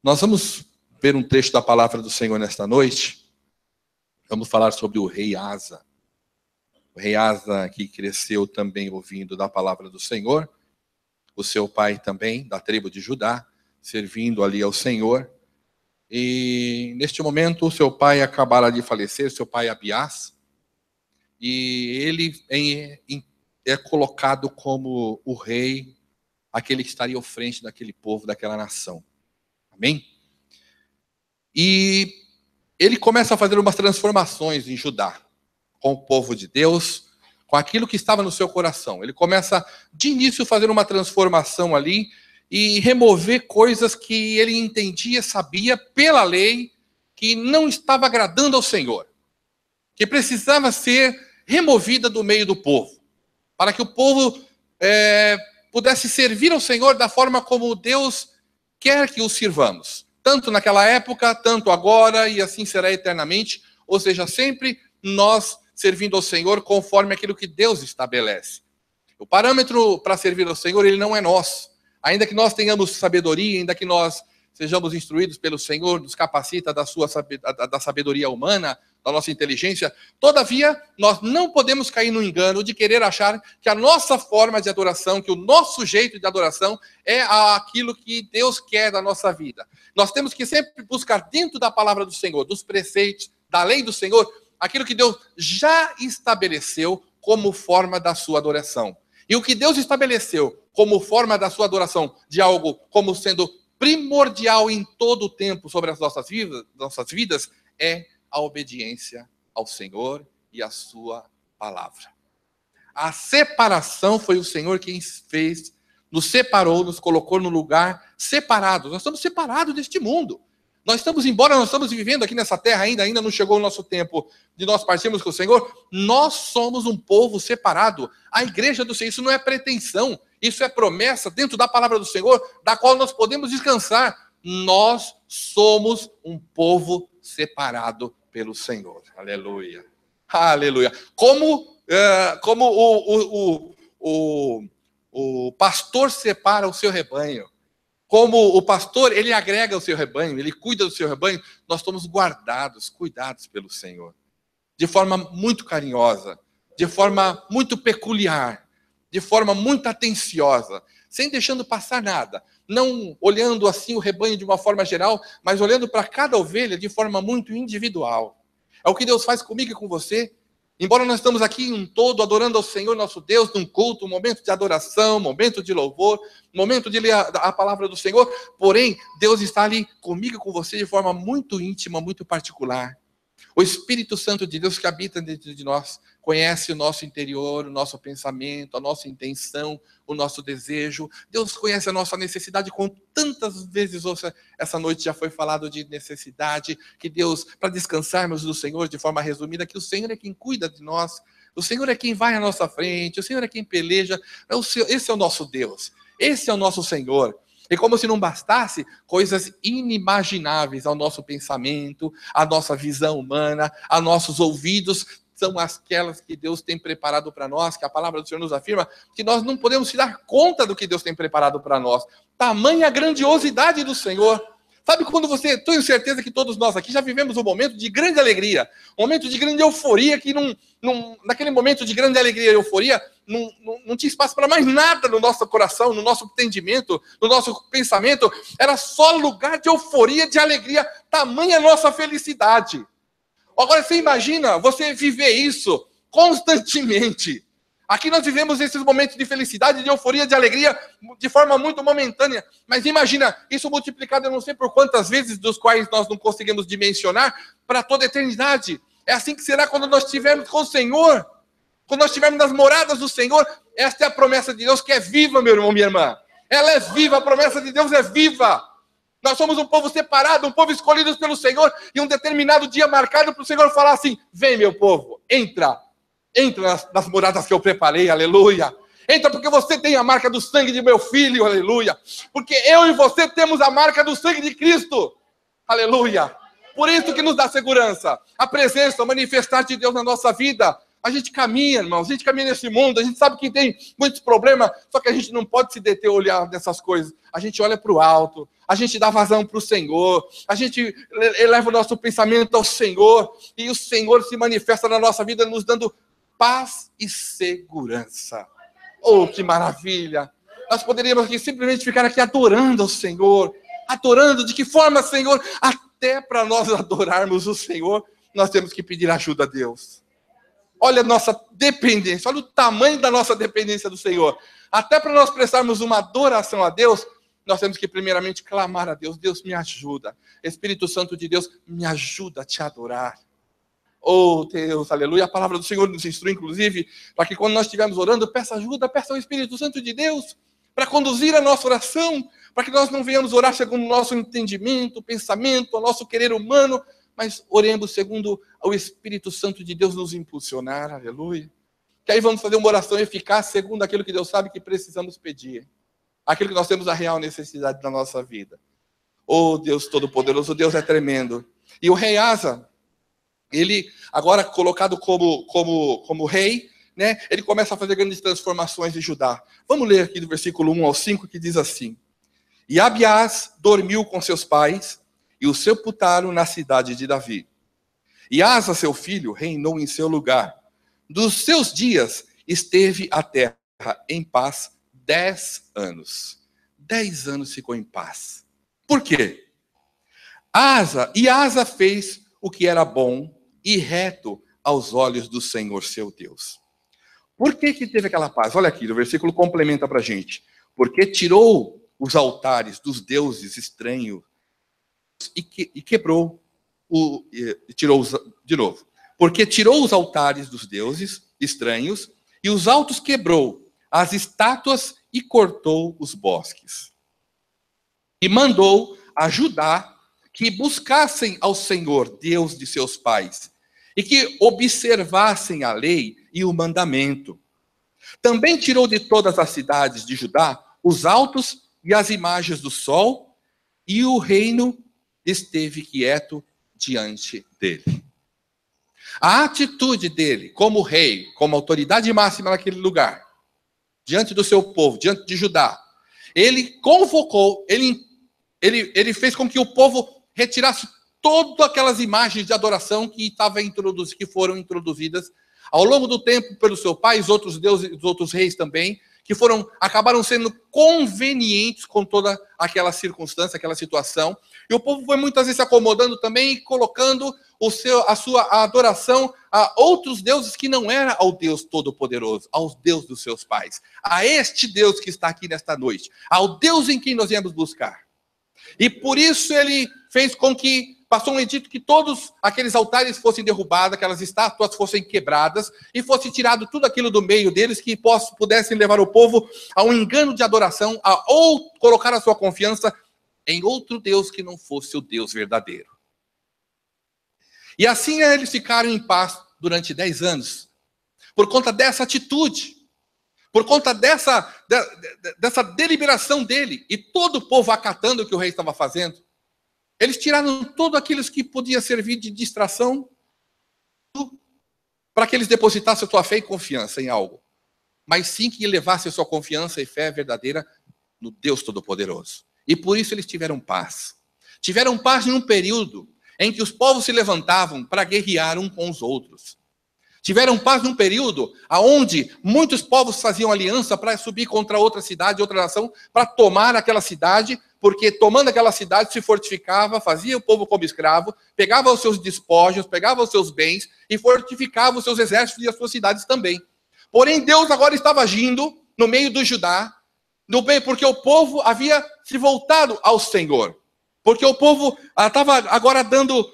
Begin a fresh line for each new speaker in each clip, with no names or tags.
Nós vamos ver um trecho da palavra do Senhor nesta noite. Vamos falar sobre o rei Asa. O rei Asa que cresceu também ouvindo da palavra do Senhor. O seu pai também, da tribo de Judá, servindo ali ao Senhor. E neste momento o seu pai acabara de falecer, seu pai Abiás. E ele é colocado como o rei, aquele que estaria à frente daquele povo, daquela nação. Amém? E ele começa a fazer umas transformações em Judá, com o povo de Deus, com aquilo que estava no seu coração. Ele começa, de início, a fazer uma transformação ali e remover coisas que ele entendia, sabia, pela lei, que não estava agradando ao Senhor, que precisava ser removida do meio do povo, para que o povo pudesse servir ao Senhor da forma como Deus quer que o sirvamos. Tanto naquela época, tanto agora, e assim será eternamente. Ou seja, sempre nós servindo ao Senhor conforme aquilo que Deus estabelece. O parâmetro para servir ao Senhor, ele não é nosso. Ainda que nós tenhamos sabedoria, ainda que nós sejamos instruídos pelo Senhor, nos capacita da sabedoria humana, da nossa inteligência, todavia, nós não podemos cair no engano de querer achar que a nossa forma de adoração, que o nosso jeito de adoração é aquilo que Deus quer da nossa vida. Nós temos que sempre buscar dentro da palavra do Senhor, dos preceitos, da lei do Senhor, aquilo que Deus já estabeleceu como forma da sua adoração. E o que Deus estabeleceu como forma da sua adoração, de algo como sendo primordial em todo o tempo sobre as nossas vidas, é a obediência ao Senhor e à sua palavra. A separação foi o Senhor quem fez, nos separou, nos colocou no lugar separado. Nós estamos separados deste mundo. Embora nós estamos vivendo aqui nessa terra ainda não chegou o nosso tempo de nós partirmos com o Senhor, nós somos um povo separado. A igreja do Senhor, isso não é pretensão, isso é promessa dentro da palavra do Senhor, da qual nós podemos descansar. Nós somos um povo separado pelo Senhor. Aleluia. Aleluia. Como o pastor separa o seu rebanho, como o pastor, ele agrega o seu rebanho, ele cuida do seu rebanho, nós somos guardados, cuidados pelo Senhor. De forma muito carinhosa, de forma muito peculiar, de forma muito atenciosa, sem deixando passar nada. Não olhando assim o rebanho de uma forma geral, mas olhando para cada ovelha de forma muito individual. É o que Deus faz comigo e com você. Embora nós estamos aqui em um todo adorando ao Senhor nosso Deus, num culto, um momento de adoração, um momento de louvor, um momento de ler a palavra do Senhor, porém, Deus está ali comigo e com você de forma muito íntima, muito particular. O Espírito Santo de Deus que habita dentro de nós, conhece o nosso interior, o nosso pensamento, a nossa intenção, o nosso desejo. Deus conhece a nossa necessidade, com tantas vezes essa noite já foi falado de necessidade, que Deus, para descansarmos do Senhor de forma resumida, que o Senhor é quem cuida de nós, o Senhor é quem vai à nossa frente, o Senhor é quem peleja, esse é o nosso Deus, esse é o nosso Senhor. E como se não bastasse, coisas inimagináveis ao nosso pensamento, à nossa visão humana, a nossos ouvidos, são aquelas que Deus tem preparado para nós, que a palavra do Senhor nos afirma, que nós não podemos se dar conta do que Deus tem preparado para nós. Tamanha grandiosidade do Senhor. Sabe quando tenho certeza que todos nós aqui já vivemos um momento de grande alegria, um momento de grande euforia, que naquele momento de grande alegria e euforia, não tinha espaço para mais nada no nosso coração, no nosso entendimento, no nosso pensamento, era só lugar de euforia, de alegria, tamanha nossa felicidade. Agora você imagina você viver isso constantemente. Aqui nós vivemos esses momentos de felicidade, de euforia, de alegria, de forma muito momentânea. Mas imagina, isso multiplicado eu não sei por quantas vezes, dos quais nós não conseguimos dimensionar, para toda a eternidade. É assim que será quando nós estivermos com o Senhor. Quando nós estivermos nas moradas do Senhor. Esta é a promessa de Deus que é viva, meu irmão, minha irmã. Ela é viva, a promessa de Deus é viva. Nós somos um povo separado, um povo escolhido pelo Senhor, e um determinado dia marcado para o Senhor falar assim: vem, meu povo, entra nas moradas que eu preparei, aleluia. Entra porque você tem a marca do sangue de meu filho, aleluia. Porque eu e você temos a marca do sangue de Cristo, aleluia. Por isso que nos dá segurança, a presença, o manifestar de Deus na nossa vida. A gente caminha, irmãos, a gente caminha nesse mundo, a gente sabe que tem muitos problemas, só que a gente não pode se deter a olhar nessas coisas. A gente olha para o alto, a gente dá vazão para o Senhor, a gente eleva o nosso pensamento ao Senhor, e o Senhor se manifesta na nossa vida, nos dando paz e segurança. Oh, que maravilha! Nós poderíamos aqui simplesmente ficar aqui adorando ao Senhor, adorando de que forma, Senhor? Até para nós adorarmos o Senhor, nós temos que pedir ajuda a Deus. Olha a nossa dependência, olha o tamanho da nossa dependência do Senhor. Até para nós prestarmos uma adoração a Deus, nós temos que primeiramente clamar a Deus. Deus, me ajuda. Espírito Santo de Deus, me ajuda a te adorar. Oh, Deus, aleluia. A palavra do Senhor nos instrui, inclusive, para que quando nós estivermos orando, peça ajuda, peça ao Espírito Santo de Deus para conduzir a nossa oração, para que nós não venhamos orar segundo o nosso entendimento, pensamento, o nosso querer humano, mas oremos segundo o Espírito Santo de Deus nos impulsionar, aleluia. Que aí vamos fazer uma oração eficaz segundo aquilo que Deus sabe que precisamos pedir, aquilo que nós temos a real necessidade da nossa vida. Oh, Deus Todo-Poderoso, Deus é tremendo. E o rei Asa, ele agora colocado como rei, né, ele começa a fazer grandes transformações em Judá. Vamos ler aqui do versículo 1 ao 5, que diz assim: E Abiás dormiu com seus pais, e o sepultaram na cidade de Davi. E Asa, seu filho, reinou em seu lugar. Dos seus dias esteve a terra em paz 10 anos. 10 anos ficou em paz. Por quê? Asa fez o que era bom e reto aos olhos do Senhor seu Deus. Por que teve aquela paz? Olha aqui, o versículo complementa para a gente. Porque tirou os altares dos deuses estranhos e quebrou, de novo. Porque tirou os altares dos deuses estranhos e os altos quebrou, as estátuas e cortou os bosques. E mandou a Judá que buscassem ao Senhor, Deus de seus pais, e que observassem a lei e o mandamento. Também tirou de todas as cidades de Judá os altos e as imagens do sol, e o reino esteve quieto diante dele. A atitude dele, como rei, como autoridade máxima naquele lugar, diante do seu povo, diante de Judá, ele convocou, ele fez com que o povo retirasse todas aquelas imagens de adoração que foram introduzidas ao longo do tempo pelo seu pai, os outros deuses, os outros reis também, que acabaram sendo convenientes com toda aquela circunstância, aquela situação. E o povo foi muitas vezes se acomodando também e colocando a sua adoração a outros deuses que não era ao Deus Todo-Poderoso, aos Deus dos seus pais, a este Deus que está aqui nesta noite, ao Deus em quem nós viemos buscar. E por isso ele fez com que passou um edito que todos aqueles altares fossem derrubados, aquelas estátuas fossem quebradas e fosse tirado tudo aquilo do meio deles que pudessem levar o povo a um engano de adoração, ou colocar a sua confiança em outro Deus que não fosse o Deus verdadeiro. E assim eles ficaram em paz durante 10 anos, por conta dessa atitude, por conta dessa deliberação dele, e todo o povo acatando o que o rei estava fazendo. Eles tiraram tudo aquilo que podia servir de distração para que eles depositassem a sua fé e confiança em algo, mas sim que levassem a sua confiança e fé verdadeira no Deus Todo-Poderoso. E por isso eles tiveram paz. Tiveram paz em um período em que os povos se levantavam para guerrear um com os outros. Tiveram paz num período onde muitos povos faziam aliança para subir contra outra cidade, outra nação, para tomar aquela cidade, porque tomando aquela cidade se fortificava, fazia o povo como escravo, pegava os seus despojos, pegava os seus bens e fortificava os seus exércitos e as suas cidades também. Porém, Deus agora estava agindo no meio do Judá, porque o povo havia se voltado ao Senhor. Porque o povo estava agora dando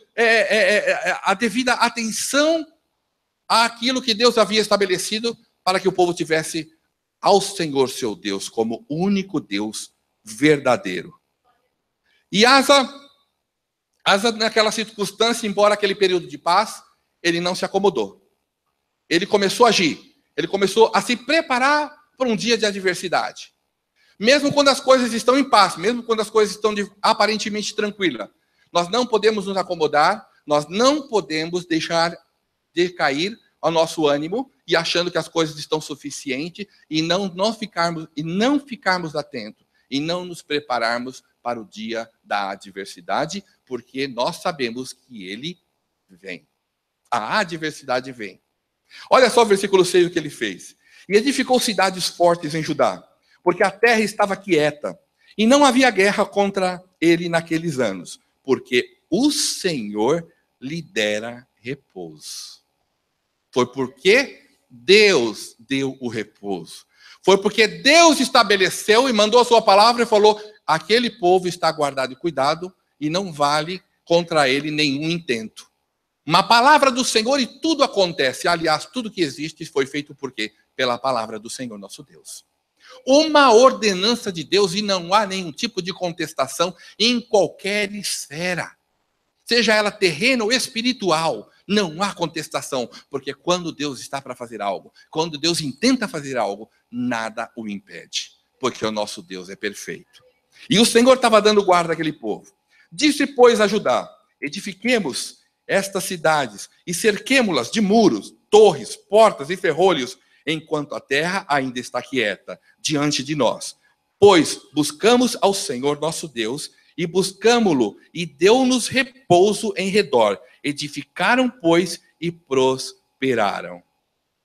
a devida atenção àquilo que Deus havia estabelecido para que o povo tivesse ao Senhor seu Deus como único Deus verdadeiro. E Asa naquela circunstância, embora aquele período de paz, ele não se acomodou. Ele começou a agir. Ele começou a se preparar para um dia de adversidade. Mesmo quando as coisas estão em paz, mesmo quando as coisas estão aparentemente tranquilas, nós não podemos nos acomodar, nós não podemos deixar de cair ao nosso ânimo e achando que as coisas estão suficientes e não ficarmos atentos e não nos prepararmos para o dia da adversidade, porque nós sabemos que ele vem. A adversidade vem. Olha só o versículo 6 o que ele fez. E edificou cidades fortes em Judá, porque a terra estava quieta, e não havia guerra contra ele naqueles anos, porque o Senhor lhe dera repouso. Foi porque Deus deu o repouso. Foi porque Deus estabeleceu e mandou a sua palavra e falou: aquele povo está guardado e cuidado, e não vale contra ele nenhum intento. Uma palavra do Senhor e tudo acontece. Aliás, tudo que existe foi feito por quê? Pela palavra do Senhor nosso Deus. Uma ordenança de Deus e não há nenhum tipo de contestação em qualquer esfera. Seja ela terrena ou espiritual, não há contestação. Porque quando Deus está para fazer algo, quando Deus intenta fazer algo, nada o impede. Porque o nosso Deus é perfeito. E o Senhor estava dando guarda àquele povo. Disse, pois, a Judá: edifiquemos estas cidades e cerquemo-las de muros, torres, portas e ferrolhos, enquanto a terra ainda está quieta diante de nós. Pois buscamos ao Senhor nosso Deus e buscamo-lo, e deu-nos repouso em redor. Edificaram, pois, e prosperaram.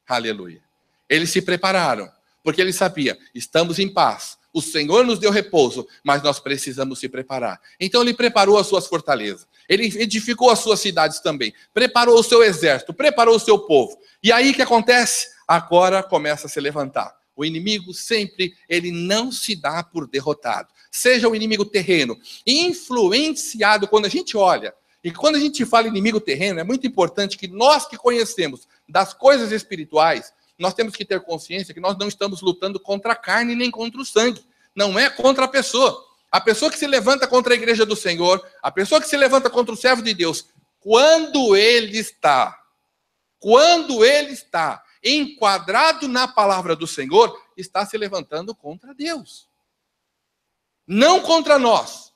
Aleluia. Eles se prepararam, porque eles sabiam, estamos em paz. O Senhor nos deu repouso, mas nós precisamos se preparar. Então ele preparou as suas fortalezas. Ele edificou as suas cidades também. Preparou o seu exército, preparou o seu povo. E aí o que acontece? Agora começa a se levantar. O inimigo sempre, ele não se dá por derrotado. Seja o inimigo terreno, influenciado quando a gente olha. E quando a gente fala inimigo terreno, é muito importante que nós que conhecemos das coisas espirituais, nós temos que ter consciência que nós não estamos lutando contra a carne nem contra o sangue. Não é contra a pessoa. A pessoa que se levanta contra a igreja do Senhor, a pessoa que se levanta contra o servo de Deus, quando ele está enquadrado na palavra do Senhor, está se levantando contra Deus. Não contra nós.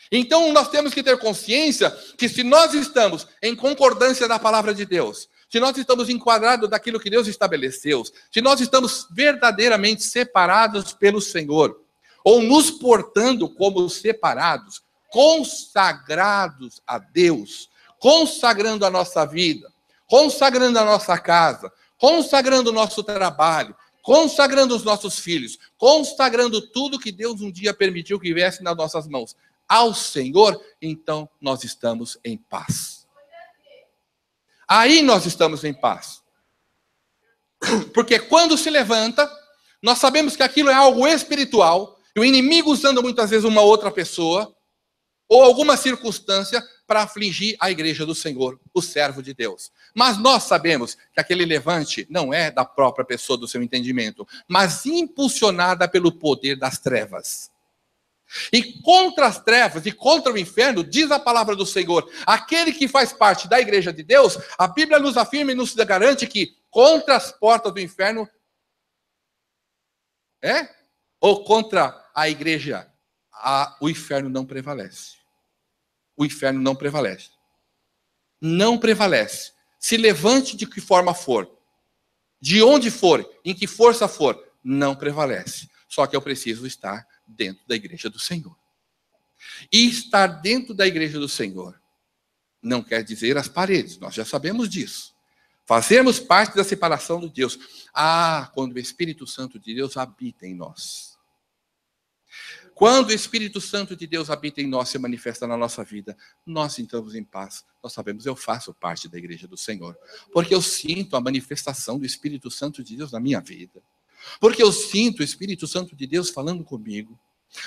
Então nós temos que ter consciência que se nós estamos em concordância da palavra de Deus, se nós estamos enquadrados daquilo que Deus estabeleceu, se nós estamos verdadeiramente separados pelo Senhor, ou nos portando como separados, consagrados a Deus, consagrando a nossa vida, consagrando a nossa casa, consagrando o nosso trabalho, consagrando os nossos filhos, consagrando tudo que Deus um dia permitiu que viesse nas nossas mãos ao Senhor, então nós estamos em paz. Aí nós estamos em paz. Porque quando se levanta, nós sabemos que aquilo é algo espiritual, e o inimigo usando muitas vezes uma outra pessoa, ou alguma circunstância, para afligir a igreja do Senhor, o servo de Deus. Mas nós sabemos que aquele levante não é da própria pessoa, do seu entendimento, mas impulsionada pelo poder das trevas. E contra as trevas e contra o inferno, diz a palavra do Senhor, aquele que faz parte da igreja de Deus, a Bíblia nos afirma e nos garante que contra as portas do inferno, ou contra a igreja, o inferno não prevalece. O inferno não prevalece. Não prevalece. Se levante de que forma for, de onde for, em que força for, não prevalece. Só que eu preciso estar dentro da igreja do Senhor. E estar dentro da igreja do Senhor não quer dizer as paredes, nós já sabemos disso. Fazemos parte da separação de Deus. Quando o Espírito Santo de Deus habita em nós. Quando o Espírito Santo de Deus habita em nós, se manifesta na nossa vida, nós entramos em paz. Nós sabemos, eu faço parte da igreja do Senhor. Porque eu sinto a manifestação do Espírito Santo de Deus na minha vida. Porque eu sinto o Espírito Santo de Deus falando comigo.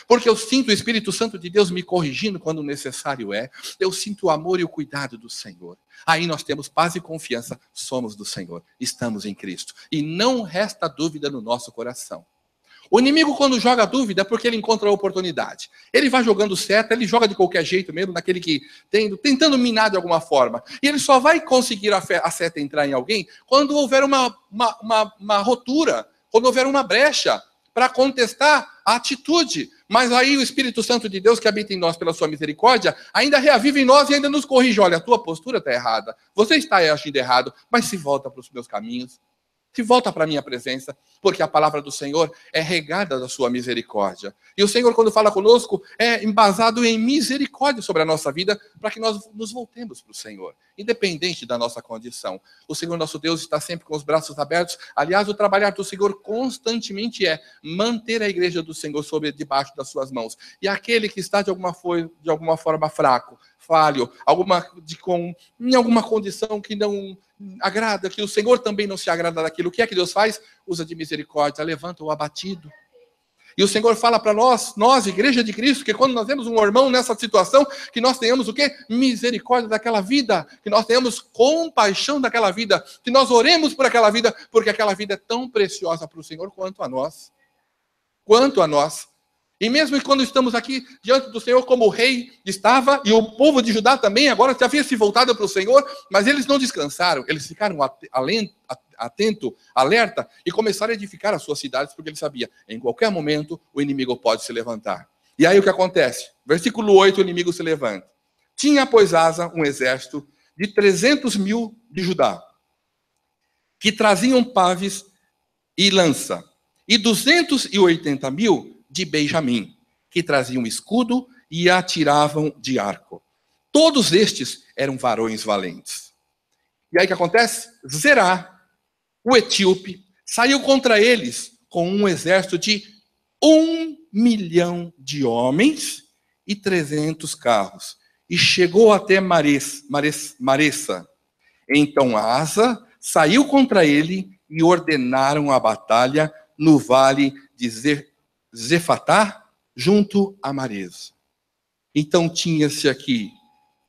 Porque eu sinto o Espírito Santo de Deus me corrigindo quando necessário é. Eu sinto o amor e o cuidado do Senhor. Aí nós temos paz e confiança. Somos do Senhor. Estamos em Cristo. E não resta dúvida no nosso coração. O inimigo, quando joga dúvida, é porque ele encontra a oportunidade. Ele vai jogando seta, ele joga de qualquer jeito mesmo, naquele que tentando minar de alguma forma. E ele só vai conseguir a seta entrar em alguém quando houver uma rotura, quando houver uma brecha para contestar a atitude. Mas aí o Espírito Santo de Deus, que habita em nós pela sua misericórdia, ainda reaviva em nós e ainda nos corrige. Olha, a tua postura está errada. Você está agindo errado, mas se volta para os meus caminhos. Se volta para a minha presença, porque a palavra do Senhor é regada da sua misericórdia. E o Senhor, quando fala conosco, é embasado em misericórdia sobre a nossa vida, para que nós nos voltemos para o Senhor, independente da nossa condição. O Senhor nosso Deus está sempre com os braços abertos. Aliás, o trabalhar do Senhor constantemente é manter a igreja do Senhor debaixo das suas mãos. E aquele que está de alguma forma fraco, falho, em alguma condição que não agrada, que o Senhor também não se agrada daquilo, o que é que Deus faz? Usa de misericórdia, levanta o abatido. E o Senhor fala para nós, igreja de Cristo, que quando nós vemos um irmão nessa situação, que nós tenhamos o quê? Misericórdia daquela vida, que nós tenhamos compaixão daquela vida, que nós oremos por aquela vida, porque aquela vida é tão preciosa para o Senhor quanto a nós. Quanto a nós. E mesmo quando estamos aqui diante do Senhor como o rei estava, e o povo de Judá também, agora já havia se voltado para o Senhor, mas eles não descansaram, eles ficaram atento, alerta, e começaram a edificar as suas cidades, porque eles sabiam, em qualquer momento o inimigo pode se levantar. E aí o que acontece? Versículo 8, o inimigo se levanta. Tinha, pois, Asa um exército de 300.000 de Judá, que traziam paves e lança, e 280.000 de Benjamim, que traziam escudo e atiravam de arco. Todos estes eram varões valentes. E aí o que acontece? Zerá, o etíope, saiu contra eles com um exército de 1 milhão de homens e 300 carros. E chegou até Maressa. Então Asa saiu contra ele e ordenaram a batalha no vale de Zefatá, junto a Maresa. Então tinha-se aqui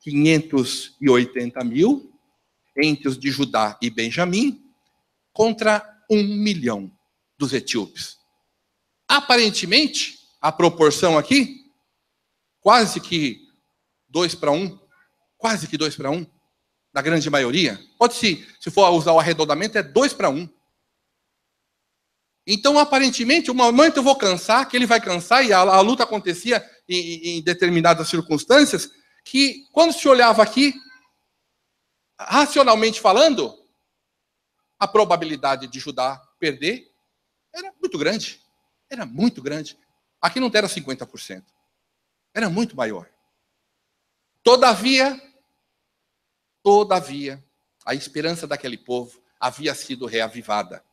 580.000 entre os de Judá e Benjamim, contra 1 milhão dos etíopes. Aparentemente, a proporção aqui, quase que 2 para 1, quase que 2 para 1, na grande maioria. Se for usar o arredondamento, é 2 para 1. Então, aparentemente, um momento eu vou cansar, que ele vai cansar, e a luta acontecia em determinadas circunstâncias, que quando se olhava aqui, racionalmente falando, a probabilidade de Judá perder era muito grande. Era muito grande. Aqui não era 50%. Era muito maior. Todavia, a esperança daquele povo havia sido reavivada.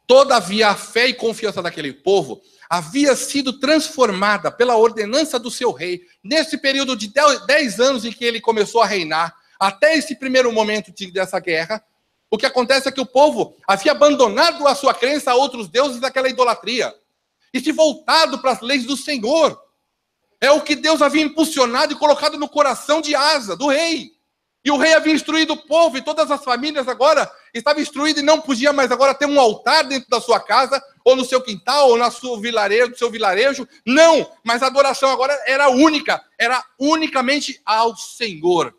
Todavia, a fé e confiança daquele povo havia sido transformada pela ordenança do seu rei, nesse período de 10 anos em que ele começou a reinar, até esse primeiro momento dessa guerra. O que acontece é que o povo havia abandonado a sua crença a outros deuses daquela idolatria, e se voltado para as leis do Senhor. É o que Deus havia impulsionado e colocado no coração de Asa, do rei. E o rei havia instruído o povo, e todas as famílias agora estavam instruídas e não podia mais agora ter um altar dentro da sua casa, ou no seu quintal, ou no seu vilarejo. Não, mas a adoração agora era única, era unicamente ao Senhor.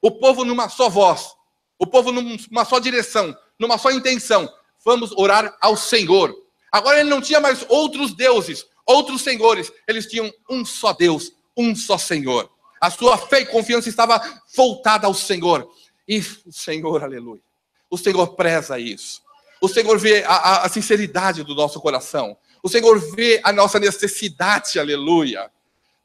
O povo numa só voz, o povo numa só direção, numa só intenção. Vamos orar ao Senhor. Agora ele não tinha mais outros deuses, outros senhores. Eles tinham um só Deus, um só Senhor. A sua fé e confiança estava voltada ao Senhor. E o Senhor, aleluia, o Senhor preza isso. O Senhor vê a sinceridade do nosso coração. O Senhor vê a nossa necessidade, aleluia.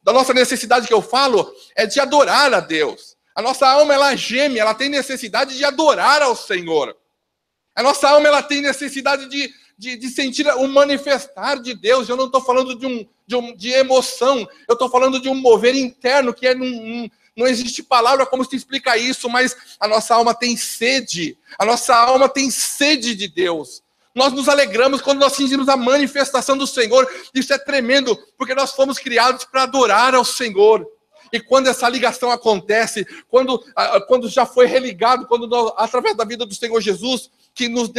Da nossa necessidade que eu falo é de adorar a Deus. A nossa alma, ela geme, ela tem necessidade de adorar ao Senhor. A nossa alma, ela tem necessidade de sentir o manifestar de Deus. Eu não estou falando de emoção, eu estou falando de um mover interno, que não existe palavra como se explica isso, mas a nossa alma tem sede de Deus. Nós nos alegramos quando nós sentimos a manifestação do Senhor. Isso é tremendo, porque nós fomos criados para adorar ao Senhor. E quando essa ligação acontece, quando já foi religado, através da vida do Senhor Jesus, que nos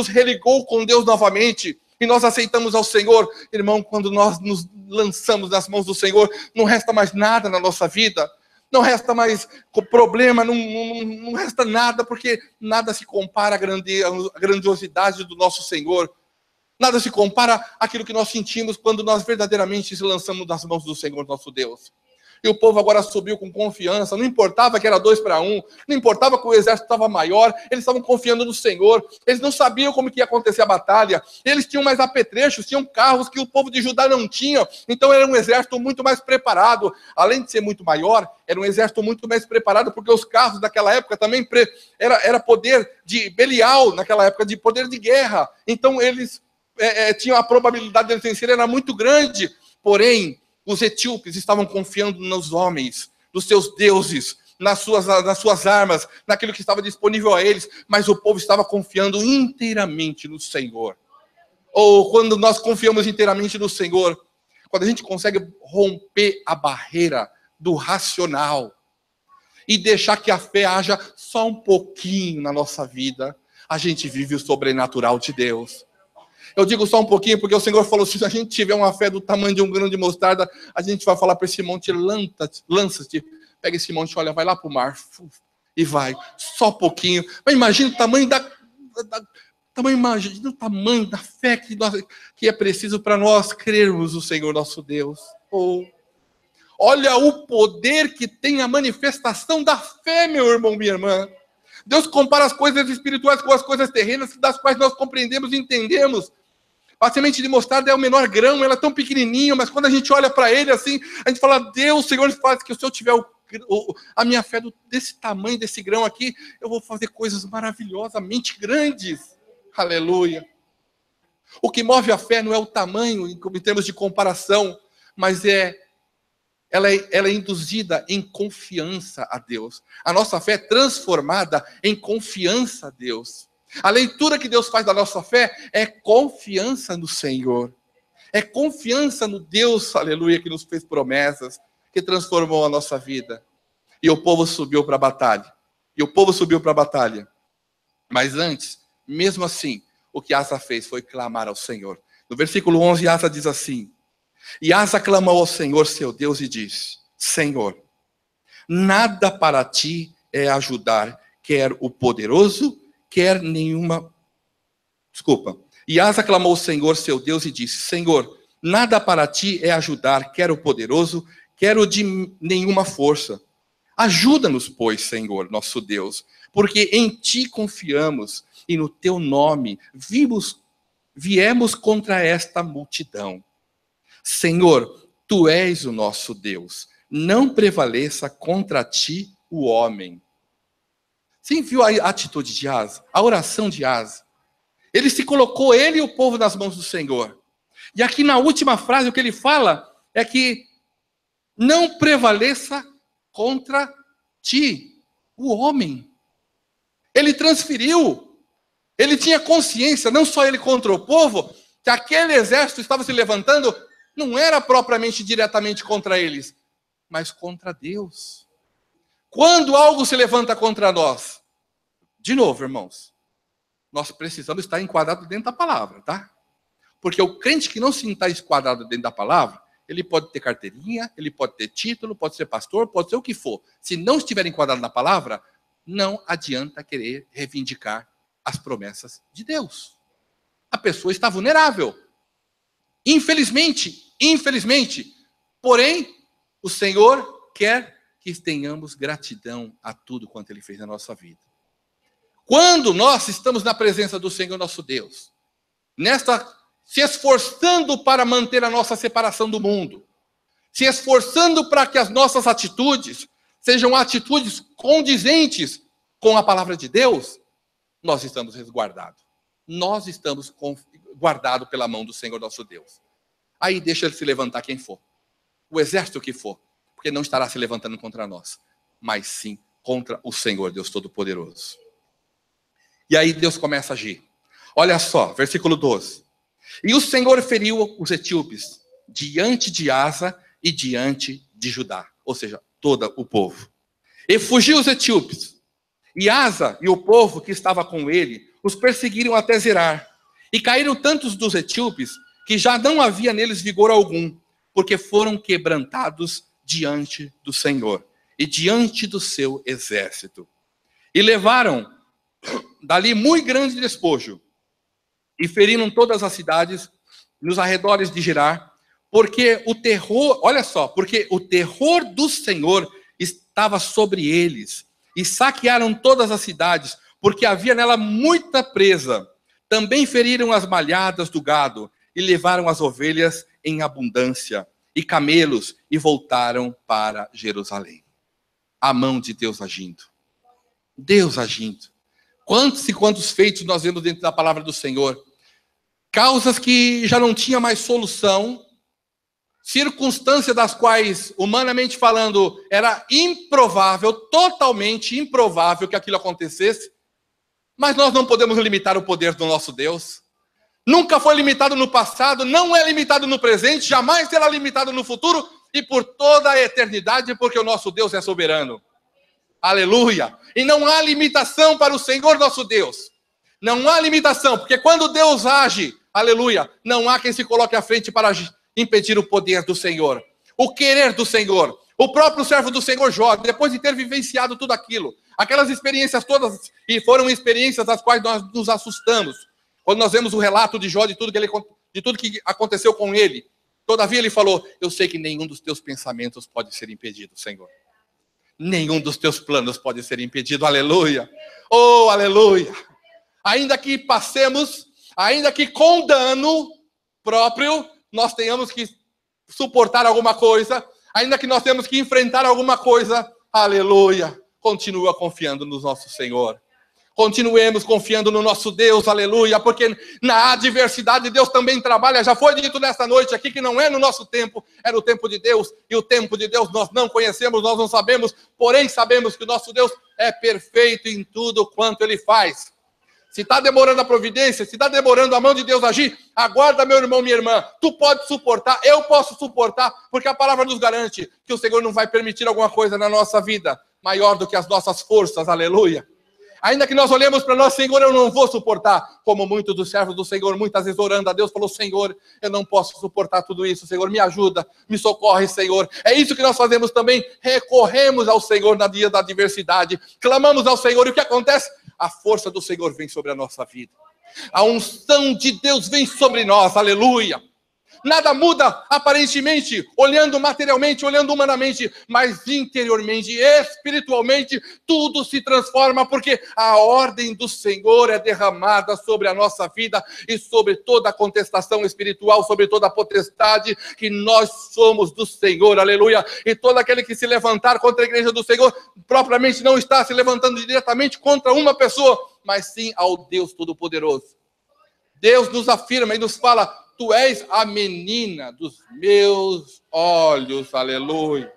religou com Deus novamente, e nós aceitamos ao Senhor, irmão, quando nós nos lançamos nas mãos do Senhor, não resta mais nada na nossa vida, não resta mais problema, não resta nada, porque nada se compara à grandiosidade do nosso Senhor, nada se compara àquilo que nós sentimos quando nós verdadeiramente se lançamos nas mãos do Senhor nosso Deus. E o povo agora subiu com confiança. Não importava que era 2-1, não importava que o exército estava maior. Eles estavam confiando no Senhor. Eles não sabiam como que ia acontecer a batalha. Eles tinham mais apetrechos, tinham carros que o povo de Judá não tinha. Então era um exército muito mais preparado. Além de ser muito maior, era um exército muito mais preparado, porque os carros daquela época também era poder de Belial, naquela época, de poder de guerra. Então eles tinham a probabilidade de eles vencerem, era muito grande. Porém, os etíopes estavam confiando nos homens, nos seus deuses, nas suas armas, naquilo que estava disponível a eles, mas o povo estava confiando inteiramente no Senhor. Ou quando nós confiamos inteiramente no Senhor, quando a gente consegue romper a barreira do racional e deixar que a fé haja só um pouquinho na nossa vida, a gente vive o sobrenatural de Deus. Eu digo só um pouquinho, porque o Senhor falou, se a gente tiver uma fé do tamanho de um grão de mostarda, a gente vai falar para esse monte, lança-te, pega esse monte, olha, vai lá para o mar, e vai, só um pouquinho. Mas imagina o tamanho imagina o tamanho da fé que é preciso para nós crermos no Senhor nosso Deus. Olha o poder que tem a manifestação da fé, meu irmão, minha irmã. Deus compara as coisas espirituais com as coisas terrenas, das quais nós compreendemos e entendemos. A semente de mostarda é o menor grão, ela é tão pequenininha, mas quando a gente olha para ele assim, a gente fala, Deus, Senhor, faz que se eu tiver a minha fé desse tamanho, desse grão aqui, eu vou fazer coisas maravilhosamente grandes. Aleluia. O que move a fé não é o tamanho, em termos de comparação, mas ela é induzida em confiança a Deus. A nossa fé é transformada em confiança a Deus. A leitura que Deus faz da nossa fé é confiança no Senhor. É confiança no Deus, aleluia, que nos fez promessas, que transformou a nossa vida. E o povo subiu para a batalha. Mas antes, mesmo assim, o que Asa fez foi clamar ao Senhor. No versículo 11, Asa diz assim: e Asa clamou ao Senhor, seu Deus, e disse: Senhor, nada para ti é ajudar, quer o poderoso, quer nenhuma... E Asa clamou ao Senhor, seu Deus, e disse: Senhor, nada para ti é ajudar, quer o poderoso, quer o de nenhuma força. Ajuda-nos, pois, Senhor, nosso Deus, porque em ti confiamos, e no teu nome viemos contra esta multidão. Senhor, tu és o nosso Deus, não prevaleça contra ti o homem. Você viu a atitude de Asa, a oração de Asa? Ele se colocou, ele e o povo, nas mãos do Senhor. E aqui na última frase o que ele fala é que não prevaleça contra ti o homem. Ele transferiu, ele tinha consciência, não só ele contra o povo, que aquele exército estava se levantando, não era propriamente diretamente contra eles, mas contra Deus. Quando algo se levanta contra nós, de novo, irmãos, nós precisamos estar enquadrados dentro da palavra, tá? Porque o crente que não se está enquadrado dentro da palavra, ele pode ter carteirinha, ele pode ter título, pode ser pastor, pode ser o que for. Se não estiver enquadrado na palavra, não adianta querer reivindicar as promessas de Deus. A pessoa está vulnerável. Infelizmente, porém, o Senhor quer que tenhamos gratidão a tudo quanto Ele fez na nossa vida. Quando nós estamos na presença do Senhor nosso Deus, se esforçando para manter a nossa separação do mundo, se esforçando para que as nossas atitudes sejam atitudes condizentes com a palavra de Deus, nós estamos resguardados. Nós estamos guardados pela mão do Senhor nosso Deus. Aí deixa ele se levantar quem for, o exército que for, porque não estará se levantando contra nós, mas sim contra o Senhor Deus Todo-Poderoso. E aí Deus começa a agir. Olha só, versículo 12. E o Senhor feriu os etíopes diante de Asa e diante de Judá, ou seja, todo o povo. E fugiu os etíopes. E Asa e o povo que estava com ele os perseguiram até Zerar. E caíram tantos dos etíopes que já não havia neles vigor algum, porque foram quebrantados diante do Senhor e diante do seu exército. E levaram dali muito grande despojo, e feriram todas as cidades nos arredores de Gerar, Porque o terror, olha só, porque o terror do Senhor estava sobre eles, e saquearam todas as cidades, porque havia nela muita presa. Também feriram as malhadas do gado, e levaram as ovelhas em abundância, e camelos, e voltaram para Jerusalém. A mão de Deus agindo. Deus agindo. Quantos e quantos feitos nós vemos dentro da palavra do Senhor. Causas que já não tinha mais solução, circunstâncias das quais, humanamente falando, era improvável, totalmente improvável que aquilo acontecesse. Mas nós não podemos limitar o poder do nosso Deus. Nunca foi limitado no passado, não é limitado no presente, jamais será limitado no futuro e por toda a eternidade, porque o nosso Deus é soberano. Aleluia! E não há limitação para o Senhor nosso Deus. Não há limitação, porque quando Deus age, aleluia, não há quem se coloque à frente para impedir o poder do Senhor, o querer do Senhor. O próprio servo do Senhor Jó, depois de ter vivenciado tudo aquilo, aquelas experiências todas, e foram experiências das quais nós nos assustamos, quando nós vemos o relato de Jó, de tudo que aconteceu com ele, todavia ele falou, eu sei que nenhum dos teus pensamentos pode ser impedido, Senhor. Nenhum dos teus planos pode ser impedido, aleluia. Oh, aleluia. Ainda que passemos, ainda que com dano próprio, nós tenhamos que suportar alguma coisa, ainda que nós temos que enfrentar alguma coisa, aleluia. Continua confiando no nosso Senhor. Continuemos confiando no nosso Deus, aleluia, porque na adversidade Deus também trabalha. Já foi dito nesta noite aqui que não é no nosso tempo, é no tempo de Deus, e o tempo de Deus nós não conhecemos, nós não sabemos, porém sabemos que o nosso Deus é perfeito em tudo quanto Ele faz. Se está demorando a providência, se está demorando a mão de Deus agir, aguarda, meu irmão, minha irmã, tu pode suportar, eu posso suportar, porque a palavra nos garante que o Senhor não vai permitir alguma coisa na nossa vida maior do que as nossas forças, aleluia. Ainda que nós olhemos para nós, Senhor, eu não vou suportar. Como muitos dos servos do Senhor, muitas vezes orando a Deus, falou, Senhor, eu não posso suportar tudo isso. Senhor, me ajuda, me socorre, Senhor. É isso que nós fazemos também. Recorremos ao Senhor na dia da adversidade. Clamamos ao Senhor. E o que acontece? A força do Senhor vem sobre a nossa vida. A unção de Deus vem sobre nós. Aleluia. Nada muda aparentemente, olhando materialmente, olhando humanamente, mas interiormente, espiritualmente, tudo se transforma, porque a ordem do Senhor é derramada sobre a nossa vida e sobre toda a contestação espiritual, sobre toda a potestade, que nós somos do Senhor, aleluia. E todo aquele que se levantar contra a igreja do Senhor, propriamente não está se levantando diretamente contra uma pessoa, mas sim ao Deus Todo-Poderoso. Deus nos afirma e nos fala, tu és a menina dos meus olhos, aleluia.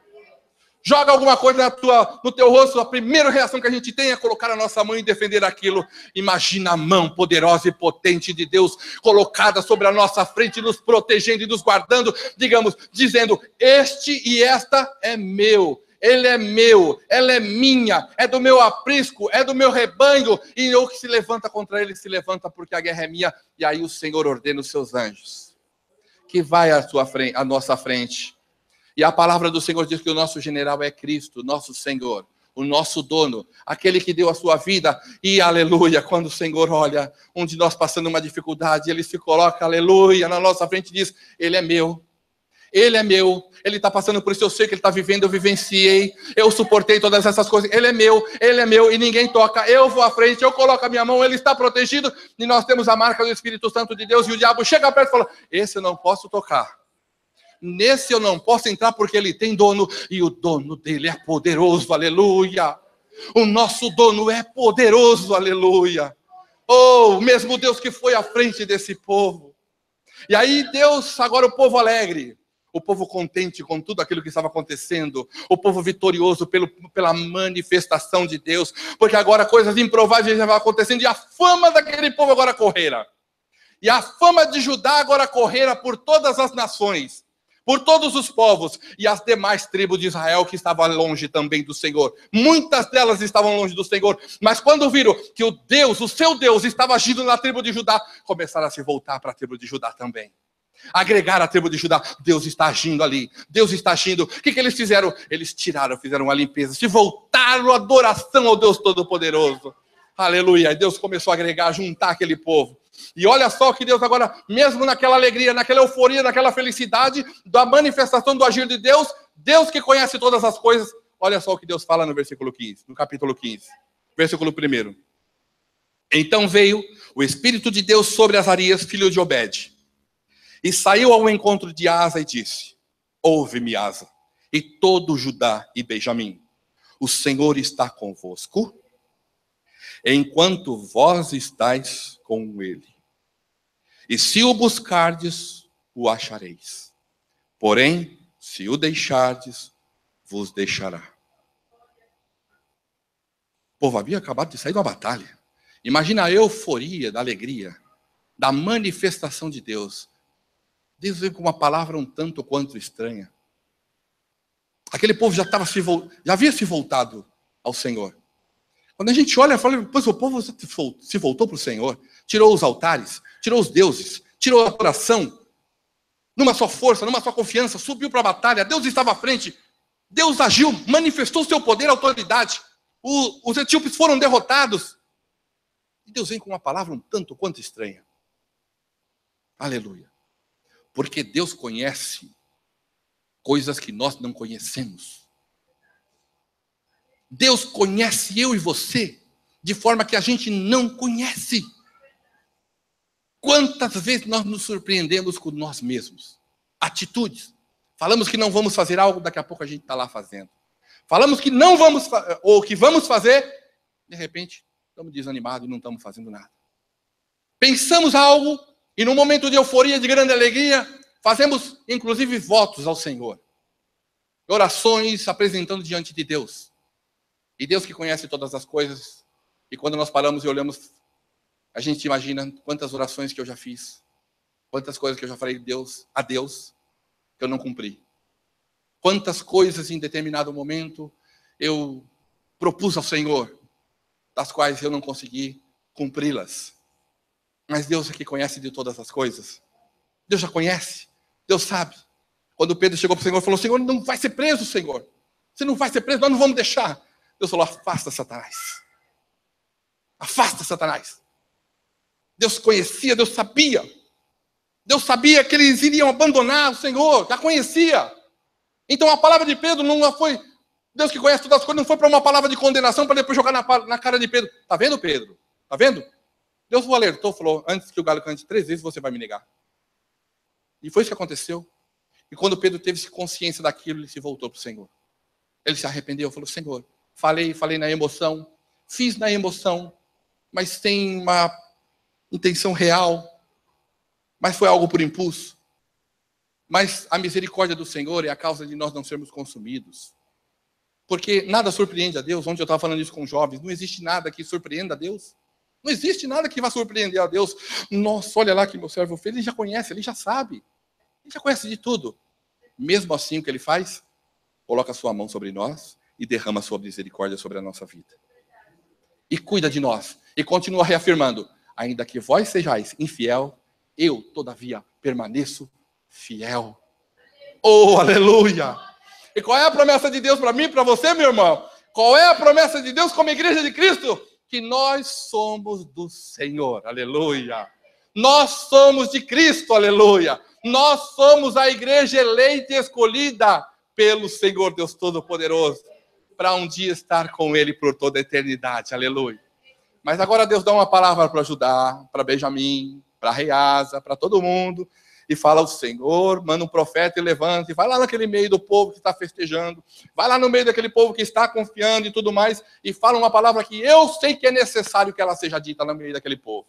Joga alguma coisa no teu rosto, a primeira reação que a gente tem é colocar a nossa mão e defender aquilo. Imagina a mão poderosa e potente de Deus colocada sobre a nossa frente, nos protegendo e nos guardando, digamos, dizendo, este e esta é meu. Ele é meu, ela é minha, é do meu aprisco, é do meu rebanho, e o que se levanta contra ele, se levanta porque a guerra é minha, e aí o Senhor ordena os seus anjos, que vai à nossa frente, e a palavra do Senhor diz que o nosso general é Cristo, nosso Senhor, o nosso dono, aquele que deu a sua vida, e aleluia, quando o Senhor olha, um de nós passando uma dificuldade, ele se coloca, aleluia, na nossa frente e diz, ele é meu. Ele é meu, ele está passando por isso, eu sei que ele está vivendo, eu vivenciei, eu suportei todas essas coisas, ele é meu, e ninguém toca, eu vou à frente, eu coloco a minha mão, ele está protegido, e nós temos a marca do Espírito Santo de Deus, e o diabo chega perto e fala, esse eu não posso tocar, nesse eu não posso entrar porque ele tem dono, e o dono dele é poderoso, aleluia, o nosso dono é poderoso, aleluia, oh, o mesmo Deus que foi à frente desse povo, e aí Deus, agora o povo alegre, o povo contente com tudo aquilo que estava acontecendo, o povo vitorioso pela manifestação de Deus, porque agora coisas improváveis já estavam acontecendo, e a fama daquele povo agora correra, e a fama de Judá agora correra por todas as nações, por todos os povos, e as demais tribos de Israel que estavam longe também do Senhor, muitas delas estavam longe do Senhor, mas quando viram que o seu Deus estava agindo na tribo de Judá, começaram a se voltar para a tribo de Judá também, agregar a tribo de Judá, Deus está agindo ali, Deus está agindo, o que eles fizeram? Eles fizeram uma limpeza, se voltaram à adoração ao Deus Todo-Poderoso, aleluia, e Deus começou a agregar, a juntar aquele povo, E olha só que Deus agora, mesmo naquela alegria, naquela euforia, naquela felicidade, da manifestação do agir de Deus, Deus que conhece todas as coisas, olha só o que Deus fala no versículo 15, no capítulo 15, versículo 1. Então veio o Espírito de Deus sobre Azarias, filho de Obed, e saiu ao encontro de Asa e disse: ouve-me, Asa, e todo Judá e Benjamim, o Senhor está convosco, enquanto vós estáis com ele. E se o buscardes, o achareis. Porém, se o deixardes, vos deixará. O povo havia acabado de sair de uma batalha. Imagina a euforia, da alegria, da manifestação de Deus. Deus veio com uma palavra um tanto quanto estranha. Aquele povo já havia se voltado ao Senhor. Quando a gente olha, fala, pois o povo se voltou para o Senhor, tirou os altares, tirou os deuses, tirou a adoração, numa só força, numa só confiança, subiu para a batalha, Deus estava à frente, Deus agiu, manifestou o seu poder, autoridade, os etíopes foram derrotados, e Deus vem com uma palavra um tanto quanto estranha. Aleluia. Porque Deus conhece coisas que nós não conhecemos. Deus conhece eu e você de forma que a gente não conhece. Quantas vezes nós nos surpreendemos com nós mesmos? Atitudes. Falamos que não vamos fazer algo, daqui a pouco a gente está lá fazendo. Falamos que não vamos, ou que vamos fazer, de repente estamos desanimados e não estamos fazendo nada. Pensamos algo e num momento de euforia, de grande alegria, fazemos inclusive votos ao Senhor. Orações apresentando diante de Deus. E Deus que conhece todas as coisas, e quando nós paramos e olhamos, a gente imagina quantas orações que eu já fiz, quantas coisas que eu já falei a Deus, que eu não cumpri. Quantas coisas em determinado momento eu propus ao Senhor, das quais eu não consegui cumpri-las. Mas Deus é que conhece de todas as coisas. Deus já conhece, Deus sabe. Quando Pedro chegou para o Senhor e falou: Senhor, não vai ser preso, Senhor. Você não vai ser preso, nós não vamos deixar. Deus falou: afasta Satanás. Afasta Satanás. Deus conhecia, Deus sabia. Deus sabia que eles iriam abandonar o Senhor, já conhecia. Então a palavra de Pedro não foi, Deus que conhece todas as coisas, não foi para uma palavra de condenação, para depois jogar na cara de Pedro. Está vendo, Pedro? Está vendo? Deus o alertou, falou: antes que o galo cante 3 vezes, você vai me negar. E foi isso que aconteceu. E quando Pedro teve consciência daquilo, ele se voltou para o Senhor. Ele se arrependeu, falou: Senhor, falei na emoção, fiz na emoção, mas sem uma intenção real, mas foi algo por impulso. Mas a misericórdia do Senhor é a causa de nós não sermos consumidos. Porque nada surpreende a Deus. Ontem eu estava falando isso com jovens, não existe nada que surpreenda a Deus. Não existe nada que vá surpreender a Deus. Nossa, olha lá que meu servo fez, ele já conhece, ele já sabe. Ele já conhece de tudo. Mesmo assim, o que ele faz? Coloca a sua mão sobre nós e derrama a sua misericórdia sobre a nossa vida. E cuida de nós. E continua reafirmando: ainda que vós sejais infiel, eu, todavia, permaneço fiel. Oh, aleluia! E qual é a promessa de Deus para mim e para você, meu irmão? Qual é a promessa de Deus como igreja de Cristo? Que nós somos do Senhor, aleluia. Nós somos de Cristo, aleluia. Nós somos a igreja eleita e escolhida pelo Senhor Deus Todo-Poderoso, para um dia estar com Ele por toda a eternidade, aleluia. Mas agora Deus dá uma palavra para Judá, para Benjamim, para Reasa, para todo mundo, e fala: o Senhor manda um profeta e levanta, e vai lá naquele meio do povo que está festejando, vai lá no meio daquele povo que está confiando e tudo mais, e fala uma palavra que eu sei que é necessário que ela seja dita no meio daquele povo.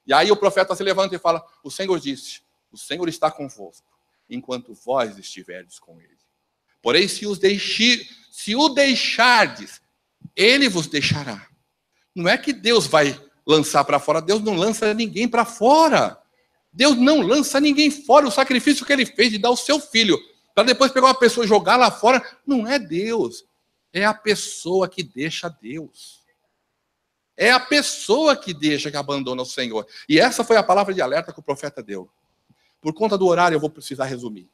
E aí o profeta se levanta e fala: o Senhor disse, o Senhor está convosco, enquanto vós estiverdes com Ele. Porém, se o deixardes, Ele vos deixará. Não é que Deus vai lançar para fora, Deus não lança ninguém para fora. Deus não lança ninguém fora. O sacrifício que Ele fez de dar o seu filho, para depois pegar uma pessoa e jogar lá fora, não é Deus. É a pessoa que deixa Deus. É a pessoa que deixa, que abandona o Senhor. E essa foi a palavra de alerta que o profeta deu. Por conta do horário, eu vou precisar resumir.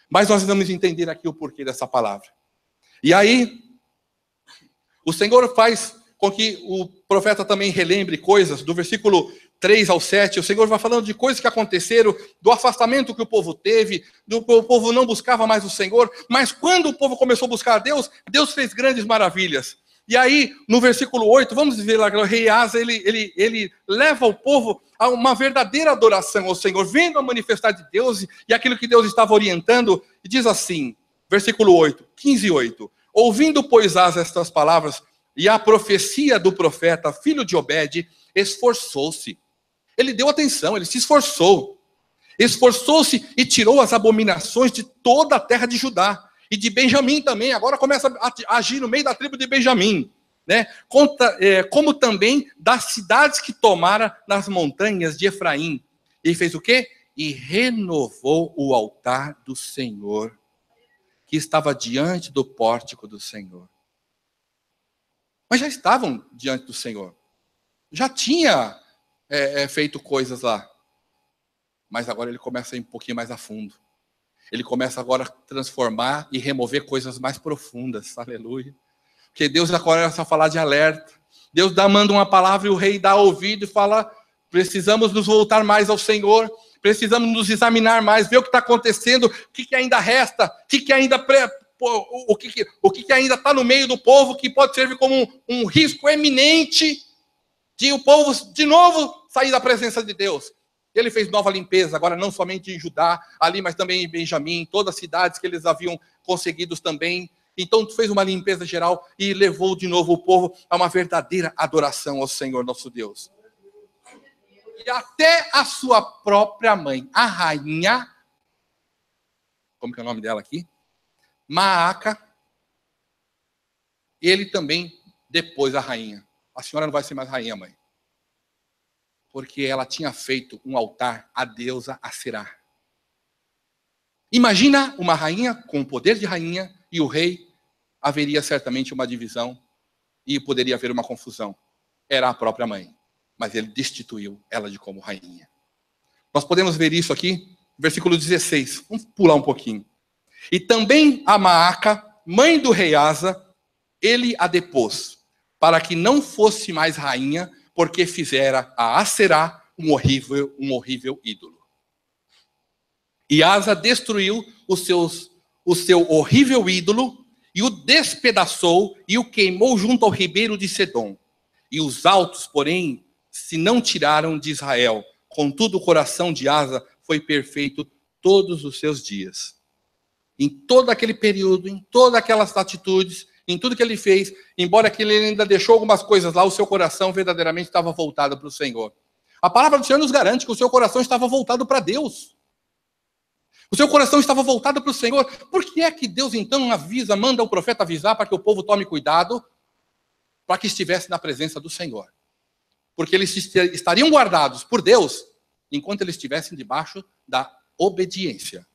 Mas nós vamos entender aqui o porquê dessa palavra. E aí, o Senhor faz com que o profeta também relembre coisas do versículo 3 ao 7, o Senhor vai falando de coisas que aconteceram, do afastamento que o povo teve, o povo não buscava mais o Senhor, mas quando o povo começou a buscar a Deus, Deus fez grandes maravilhas. E aí, no versículo 8, vamos ver lá que o rei Asa, ele leva o povo a uma verdadeira adoração ao Senhor, vendo a manifestade de Deus e aquilo que Deus estava orientando, e diz assim, versículo 8, 15 e 8, ouvindo, pois, Asa estas palavras, e a profecia do profeta, filho de Obed, esforçou-se. Ele deu atenção, ele se esforçou. Esforçou-se e tirou as abominações de toda a terra de Judá. E de Benjamim também, agora começa a agir no meio da tribo de Benjamim. Né? Como também das cidades que tomara nas montanhas de Efraim. E fez o quê? E renovou o altar do Senhor, que estava diante do pórtico do Senhor. Mas já estavam diante do Senhor. Já tinha feito coisas lá. Mas agora ele começa a ir um pouquinho mais a fundo. Ele começa agora a transformar e remover coisas mais profundas. Aleluia. Porque Deus agora começa a falar de alerta. Deus manda uma palavra e o rei dá ouvido e fala, precisamos nos voltar mais ao Senhor. Precisamos nos examinar mais, ver o que está acontecendo, o que ainda resta, o que ainda está no meio do povo, que pode servir como um risco eminente de o povo, de novo, sair da presença de Deus. Ele fez nova limpeza, agora não somente em Judá, ali, mas também em Benjamim, em todas as cidades que eles haviam conseguido também. Então, fez uma limpeza geral e levou de novo o povo a uma verdadeira adoração ao Senhor nosso Deus. E até a sua própria mãe, a rainha, como que é o nome dela aqui? Maaca, ele também depôs a rainha. A senhora não vai ser mais rainha, mãe. Porque ela tinha feito um altar à deusa Aserá. Imagina uma rainha com o poder de rainha e o rei, haveria certamente uma divisão e poderia haver uma confusão. Era a própria mãe, mas ele destituiu ela de como rainha. Nós podemos ver isso aqui, versículo 16. Vamos pular um pouquinho. E também a Maaca, mãe do rei Asa, ele a depôs, para que não fosse mais rainha, porque fizera a Aserá um horrível ídolo. E Asa destruiu o seu horrível ídolo, e o despedaçou, e o queimou junto ao ribeiro de Sedom. E os altos, porém, se não tiraram de Israel. Contudo, o coração de Asa foi perfeito todos os seus dias. Em todo aquele período, em todas aquelas atitudes, em tudo que ele fez, embora que ele ainda deixou algumas coisas lá, o seu coração verdadeiramente estava voltado para o Senhor. A palavra do Senhor nos garante que o seu coração estava voltado para Deus. O seu coração estava voltado para o Senhor. Por que é que Deus então manda o profeta avisar para que o povo tome cuidado, para que estivesse na presença do Senhor? Porque eles estariam guardados por Deus, enquanto eles estivessem debaixo da obediência.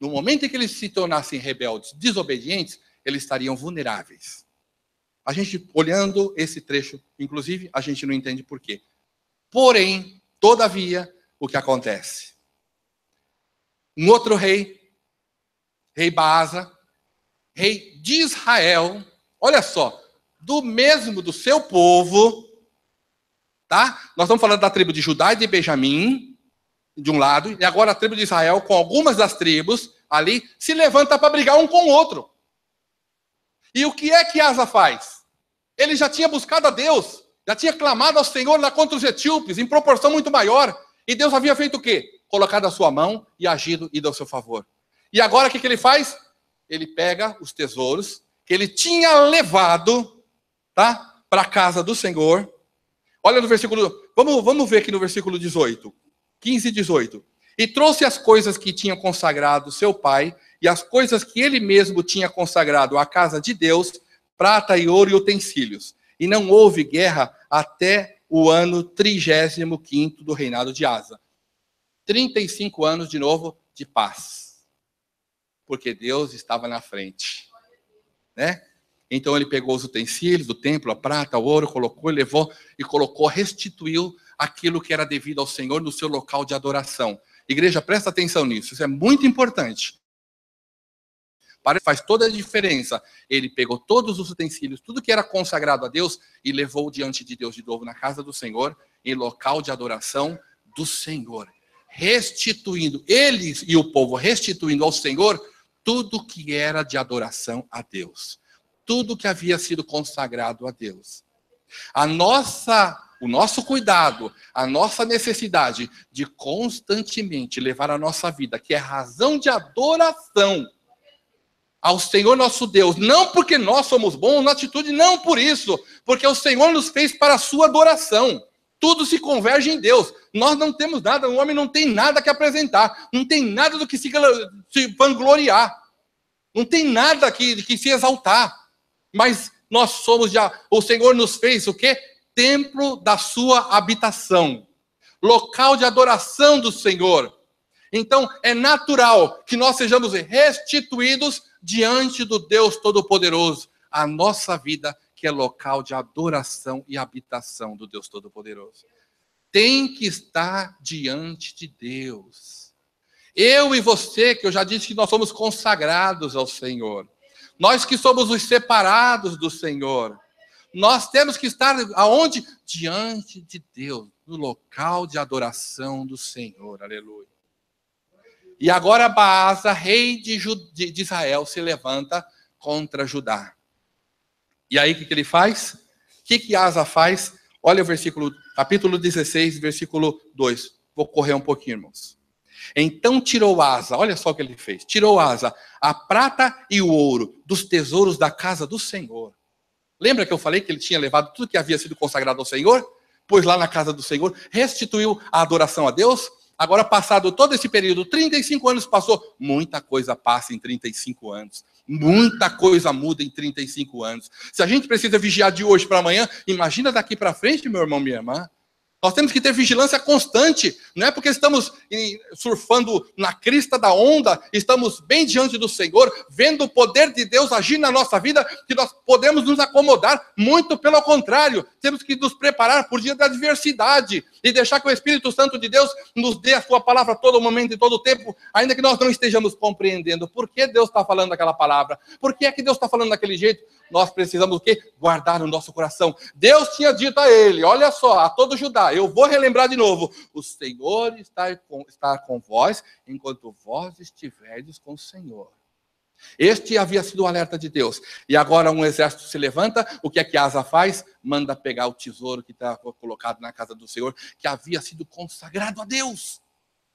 No momento em que eles se tornassem rebeldes, desobedientes, eles estariam vulneráveis. A gente, olhando esse trecho, inclusive, a gente não entende por quê. Porém, todavia, o que acontece? Um outro rei, rei Baasa, rei de Israel, olha só, do seu povo, tá? Nós estamos falando da tribo de Judá e de Benjamim, de um lado, e agora a tribo de Israel, com algumas das tribos ali, se levanta para brigar um com o outro. E o que é que Asa faz? Ele já tinha buscado a Deus, já tinha clamado ao Senhor lá contra os etíopes, em proporção muito maior. E Deus havia feito o quê? Colocado a sua mão e agido e deu seu favor. E agora o que ele faz? Ele pega os tesouros que ele tinha levado, tá, para a casa do Senhor. Olha no versículo, vamos ver aqui no versículo 18, 15 e 18. E trouxe as coisas que tinha consagrado seu pai, e as coisas que ele mesmo tinha consagrado à casa de Deus, prata e ouro e utensílios. E não houve guerra até o ano 35º do reinado de Asa. 35 anos, de novo, de paz. Porque Deus estava na frente. Né? Então ele pegou os utensílios do templo, a prata, o ouro, colocou, levou e colocou, restituiu aquilo que era devido ao Senhor no seu local de adoração. Igreja, presta atenção nisso, isso é muito importante. Faz toda a diferença. Ele pegou todos os utensílios, tudo que era consagrado a Deus, e levou diante de Deus de novo na casa do Senhor, em local de adoração do Senhor, restituindo, eles e o povo restituindo ao Senhor tudo que era de adoração a Deus, tudo que havia sido consagrado a Deus. O nosso cuidado, a nossa necessidade de constantemente levar a nossa vida, que é razão de adoração ao Senhor nosso Deus, não porque nós somos bons na atitude, não por isso, porque o Senhor nos fez para a sua adoração. Tudo se converge em Deus. Nós não temos nada, o homem não tem nada que apresentar, não tem nada do que se vangloriar, não tem nada que se exaltar. Mas nós somos o Senhor nos fez o quê? Templo da sua habitação, local de adoração do Senhor. Então, é natural que nós sejamos restituídos diante do Deus Todo-Poderoso, a nossa vida, que é local de adoração e habitação do Deus Todo-Poderoso. Tem que estar diante de Deus. Eu e você, que eu já disse que nós somos consagrados ao Senhor. Nós que somos os separados do Senhor. Nós temos que estar aonde? Diante de Deus, no local de adoração do Senhor. Aleluia. E agora Baasa, rei de Israel, se levanta contra Judá. E aí o que ele faz? O que Asa faz? Olha o capítulo 16, versículo 2. Vou correr um pouquinho, irmãos. Então tirou Asa, olha só o que ele fez. Tirou Asa a prata e o ouro dos tesouros da casa do Senhor. Lembra que eu falei que ele tinha levado tudo que havia sido consagrado ao Senhor? Pois lá na casa do Senhor, restituiu a adoração a Deus. Agora, passado todo esse período, 35 anos passou. Muita coisa passa em 35 anos. Muita coisa muda em 35 anos. Se a gente precisa vigiar de hoje para amanhã, imagina daqui para frente, meu irmão, minha irmã. Nós temos que ter vigilância constante. Não é porque estamos surfando na crista da onda, estamos bem diante do Senhor, vendo o poder de Deus agir na nossa vida, que nós podemos nos acomodar. Muito pelo contrário, temos que nos preparar por dia da adversidade e deixar que o Espírito Santo de Deus nos dê a sua palavra a todo momento e todo tempo, ainda que nós não estejamos compreendendo por que Deus está falando aquela palavra, por que é que Deus está falando daquele jeito. Nós precisamos o quê? Guardar no nosso coração. Deus tinha dito a ele, olha só, a todo Judá, eu vou relembrar de novo, o Senhor está com vós, enquanto vós estiverdes com o Senhor. Este havia sido o alerta de Deus. E agora um exército se levanta, o que é que Asa faz? Manda pegar o tesouro que está colocado na casa do Senhor, que havia sido consagrado a Deus.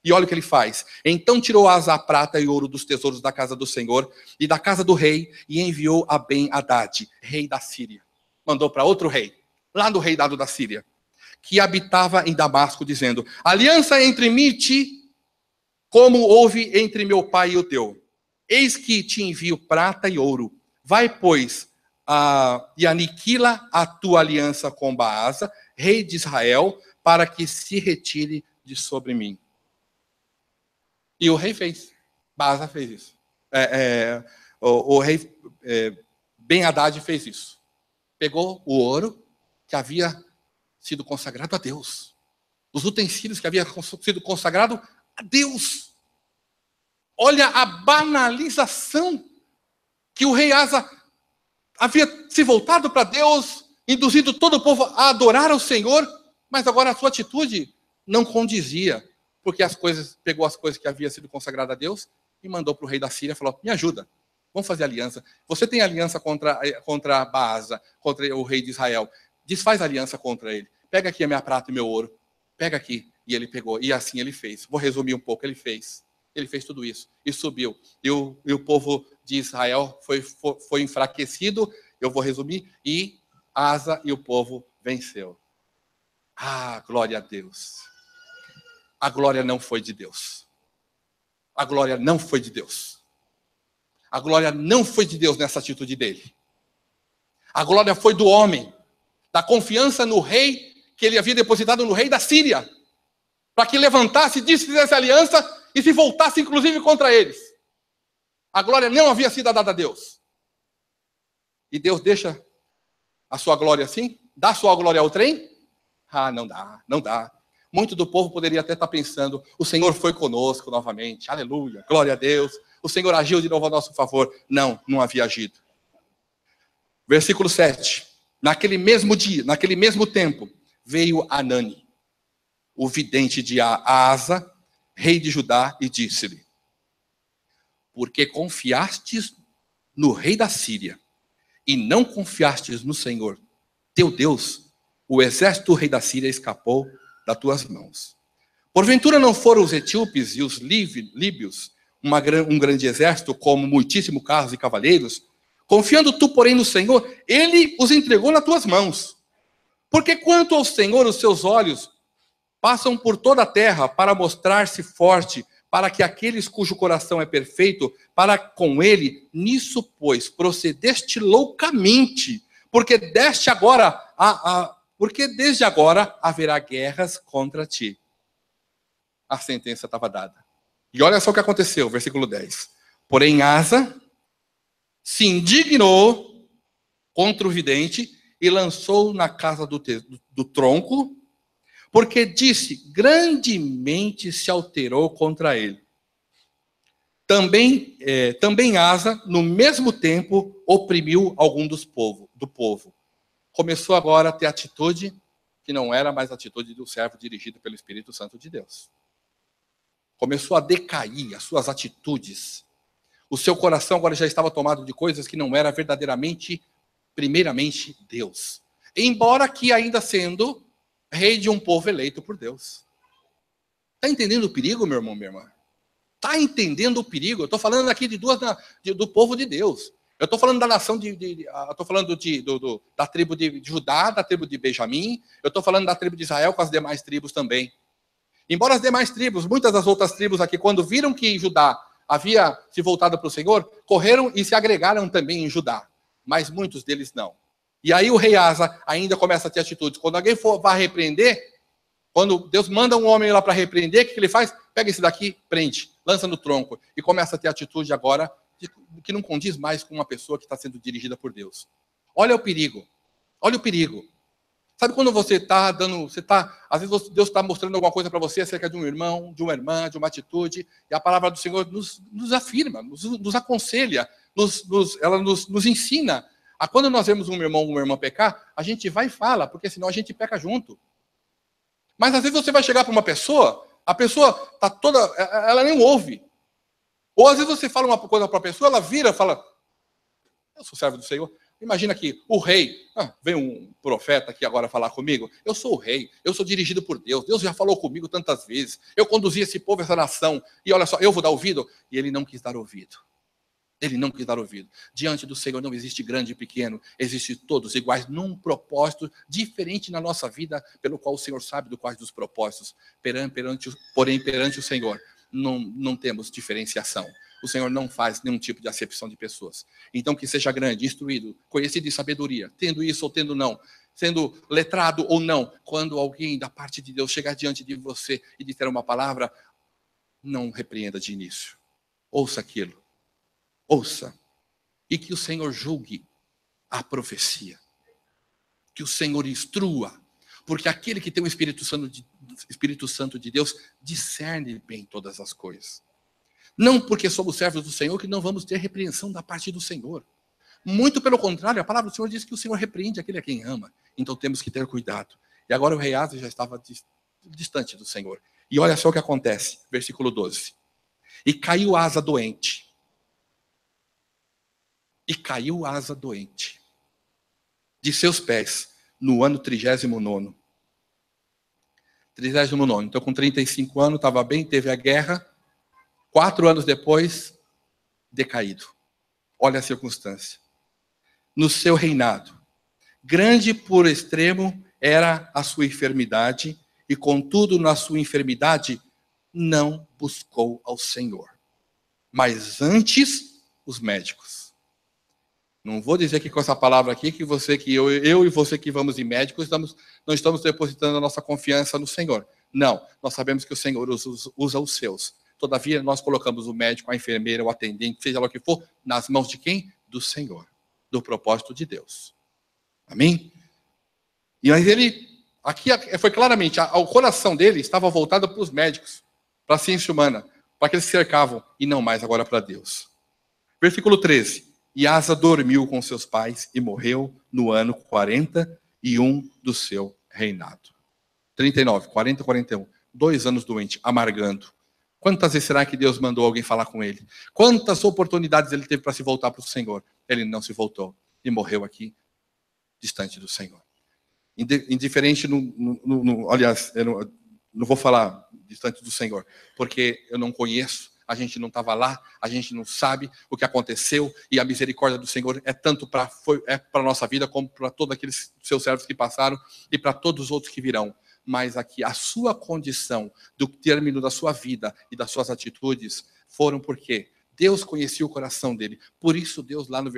E olha o que ele faz. Então tirou Asa a prata e ouro dos tesouros da casa do Senhor e da casa do rei e enviou a Ben-Hadad, rei da Síria. Mandou para outro rei, lá do reinado da Síria, que habitava em Damasco, dizendo: aliança entre mim e ti, como houve entre meu pai e o teu. Eis que te envio prata e ouro. Vai, pois, e aniquila a tua aliança com Baasa, rei de Israel, para que se retire de sobre mim. E o rei fez. Baasa fez isso. O rei Ben-Hadad fez isso. Pegou o ouro que havia sido consagrado a Deus. Os utensílios que havia sido consagrado a Deus. Olha a banalização que o rei Asa havia se voltado para Deus, induzindo todo o povo a adorar ao Senhor, mas agora a sua atitude não condizia. Porque pegou as coisas que havia sido consagrado a Deus e mandou para o rei da Síria e falou: me ajuda, vamos fazer aliança. Você tem aliança contra Baasa, contra o rei de Israel. Desfaz aliança contra ele. Pega aqui a minha prata e meu ouro. Pega aqui. E ele pegou. E assim ele fez. Vou resumir um pouco. Ele fez tudo isso. E subiu. E o povo de Israel foi enfraquecido. Eu vou resumir. E Asa e o povo venceu. Ah, glória a Deus. A glória não foi de Deus. A glória não foi de Deus. A glória não foi de Deus nessa atitude dele. A glória foi do homem, da confiança no rei que ele havia depositado no rei da Síria, para que levantasse, desfizesse aliança e se voltasse inclusive contra eles. A glória não havia sido dada a Deus. E Deus deixa a sua glória assim? Dá a sua glória ao trem? Ah, não dá, não dá. Muito do povo poderia até estar pensando: o Senhor foi conosco novamente, aleluia, glória a Deus, o Senhor agiu de novo a nosso favor. Não, não havia agido. Versículo 7. Naquele mesmo dia, naquele mesmo tempo, veio Anani, o vidente de Asa, rei de Judá, e disse-lhe: porque confiastes no rei da Síria, e não confiastes no Senhor, teu Deus, o exército do rei da Síria escapou das tuas mãos. Porventura não foram os etíopes e os líbios um grande exército, como muitíssimo carros e cavaleiros? Confiando tu, porém, no Senhor, ele os entregou nas tuas mãos. Porque quanto ao Senhor, os seus olhos passam por toda a terra para mostrar-se forte, para que aqueles cujo coração é perfeito, para com ele, nisso, pois, procedeste loucamente, porque desde agora haverá guerras contra ti. A sentença estava dada. E olha só o que aconteceu, versículo 10. Porém, Asa se indignou contra o vidente e lançou na casa do tronco, porque disse, grandemente se alterou contra ele. Também Asa, no mesmo tempo, oprimiu algum do povo. Começou agora a ter atitude que não era mais a atitude do servo dirigido pelo Espírito Santo de Deus. Começou a decair as suas atitudes. O seu coração agora já estava tomado de coisas que não era verdadeiramente, primeiramente, Deus. Embora aqui ainda sendo rei de um povo eleito por Deus. Está entendendo o perigo, meu irmão, minha irmã? Está entendendo o perigo? Eu estou falando aqui do povo de Deus. Eu estou falando da nação estou falando da tribo de Judá, da tribo de Benjamim. Eu estou falando da tribo de Israel com as demais tribos também. Embora as demais tribos, muitas das outras tribos aqui, quando viram que Judá havia se voltado para o Senhor, correram e se agregaram também em Judá. Mas muitos deles não. E aí o rei Asa ainda começa a ter atitudes. Quando alguém vai repreender, quando Deus manda um homem lá para repreender, o que ele faz? Pega esse daqui, prende, lança no tronco. E começa a ter atitude agora que não condiz mais com uma pessoa que está sendo dirigida por Deus. Olha o perigo. Olha o perigo. Sabe quando às vezes Deus está mostrando alguma coisa para você acerca de um irmão, de uma irmã, de uma atitude, e a palavra do Senhor nos afirma, nos aconselha, ela nos ensina. Quando nós vemos um irmão ou uma irmã pecar, a gente vai e fala, porque senão a gente peca junto. Mas às vezes você vai chegar para uma pessoa, a pessoa está toda, ela nem ouve. Ou às vezes você fala uma coisa para a pessoa, ela vira e fala, eu sou servo do Senhor. Imagina que o rei, vem um profeta aqui agora falar comigo, eu sou o rei, eu sou dirigido por Deus, Deus já falou comigo tantas vezes, eu conduzi esse povo, essa nação, e olha só, eu vou dar ouvido, e ele não quis dar ouvido. Ele não quis dar ouvido. Diante do Senhor não existe grande e pequeno, existe todos iguais, num propósito diferente na nossa vida, pelo qual o Senhor sabe do quais dos propósitos, porém perante o Senhor, não temos diferenciação. O Senhor não faz nenhum tipo de acepção de pessoas. Então, que seja grande, instruído, conhecido em sabedoria, tendo isso ou tendo não, sendo letrado ou não, quando alguém da parte de Deus chegar diante de você e disser uma palavra, não repreenda de início. Ouça aquilo. Ouça. E que o Senhor julgue a profecia. Que o Senhor instrua. Porque aquele que tem o Espírito Santo de Deus discerne bem todas as coisas. Não porque somos servos do Senhor que não vamos ter repreensão da parte do Senhor. Muito pelo contrário, a palavra do Senhor diz que o Senhor repreende aquele a quem ama. Então temos que ter cuidado. E agora o rei Asa já estava distante do Senhor. E olha só o que acontece, versículo 12. E caiu Asa doente. E caiu Asa doente de seus pés no ano 39. 39. Então com 35 anos, estava bem, teve a guerra. 4 anos depois, decaído. Olha a circunstância. No seu reinado, grande por extremo era a sua enfermidade, e contudo na sua enfermidade não buscou ao Senhor, mas antes os médicos. Não vou dizer que com essa palavra aqui que eu e você que vamos em médicos não estamos depositando a nossa confiança no Senhor. Não, nós sabemos que o Senhor usa os seus. Todavia, nós colocamos o médico, a enfermeira, o atendente, seja lá o que for, nas mãos de quem? Do Senhor, do propósito de Deus. Amém? E mas aqui foi claramente, o coração dele estava voltado para os médicos, para a ciência humana, para aqueles que cercavam, e não mais agora para Deus. Versículo 13. E Asa dormiu com seus pais e morreu no ano 41 do seu reinado. 39, 40, 41. 2 anos doente, amargando. Quantas vezes será que Deus mandou alguém falar com ele? Quantas oportunidades ele teve para se voltar para o Senhor? Ele não se voltou e morreu aqui, distante do Senhor. Indiferente, aliás, eu não vou falar distante do Senhor, porque eu não conheço, a gente não estava lá, a gente não sabe o que aconteceu, e a misericórdia do Senhor é tanto para a nossa vida, como para todos aqueles seus servos que passaram, e para todos os outros que virão. Mas aqui, a sua condição, do término da sua vida e das suas atitudes, foram porque Deus conhecia o coração dele. Por isso Deus, lá no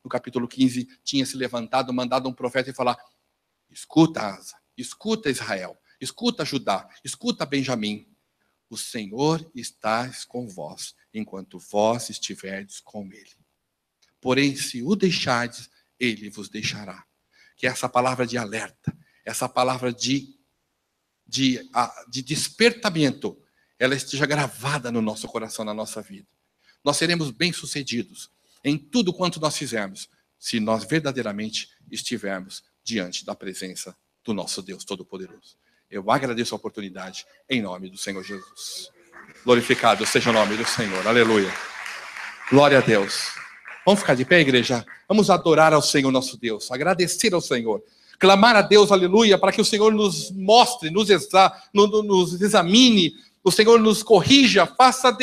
capítulo 15, tinha se levantado, mandado um profeta e falar: escuta, Asa, escuta, Israel, escuta, Judá, escuta, Benjamim. O Senhor está com vós, enquanto vós estiverdes com ele. Porém, se o deixardes, ele vos deixará. Que essa palavra de alerta, essa palavra de despertamento, ela esteja gravada no nosso coração, na nossa vida. Nós seremos bem-sucedidos em tudo quanto nós fizermos, se nós verdadeiramente estivermos diante da presença do nosso Deus Todo-Poderoso. Eu agradeço a oportunidade, em nome do Senhor Jesus. Glorificado seja o nome do Senhor. Aleluia. Glória a Deus. Vamos ficar de pé, igreja? Vamos adorar ao Senhor nosso Deus, agradecer ao Senhor, clamar a Deus, aleluia, para que o Senhor nos mostre, nos examine, o Senhor nos corrija, faça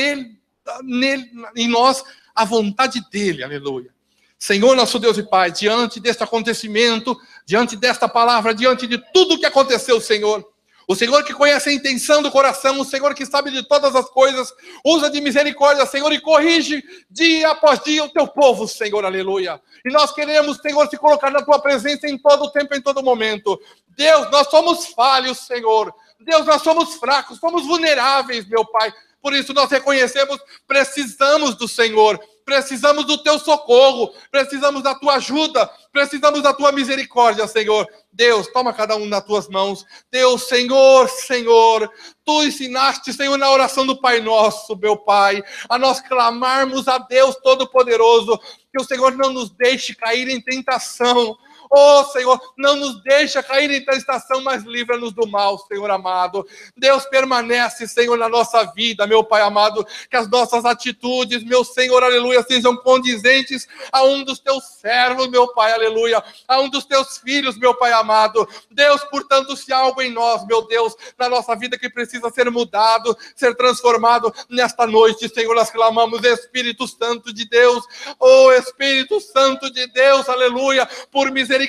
em nós a vontade dEle, aleluia. Senhor nosso Deus e Pai, diante deste acontecimento, diante desta palavra, diante de tudo que aconteceu, Senhor, o Senhor que conhece a intenção do coração, o Senhor que sabe de todas as coisas, usa de misericórdia, Senhor, e corrige dia após dia o teu povo, Senhor, aleluia. E nós queremos, Senhor, se colocar na tua presença em todo o tempo, em todo momento. Deus, nós somos falhos, Senhor. Deus, nós somos fracos, somos vulneráveis, meu Pai. Por isso nós reconhecemos, precisamos do Senhor. Precisamos do teu socorro, precisamos da tua ajuda, precisamos da tua misericórdia, Senhor. Deus, toma cada um nas tuas mãos. Deus, Senhor, tu ensinaste, Senhor, na oração do Pai Nosso, meu Pai, a nós clamarmos a Deus Todo-Poderoso, que o Senhor não nos deixe cair em tentação. Oh, Senhor, não nos deixa cair em tentação, mas livra-nos do mal, Senhor amado. Deus, permanece, Senhor, na nossa vida, meu Pai amado, que as nossas atitudes, meu Senhor, aleluia, sejam condizentes a um dos teus servos, meu Pai, aleluia, a um dos teus filhos, meu Pai amado. Deus, portanto, se há algo em nós, meu Deus, na nossa vida que precisa ser mudado, ser transformado, nesta noite, Senhor, nós clamamos, Espírito Santo de Deus, oh, Espírito Santo de Deus, aleluia, por misericórdia,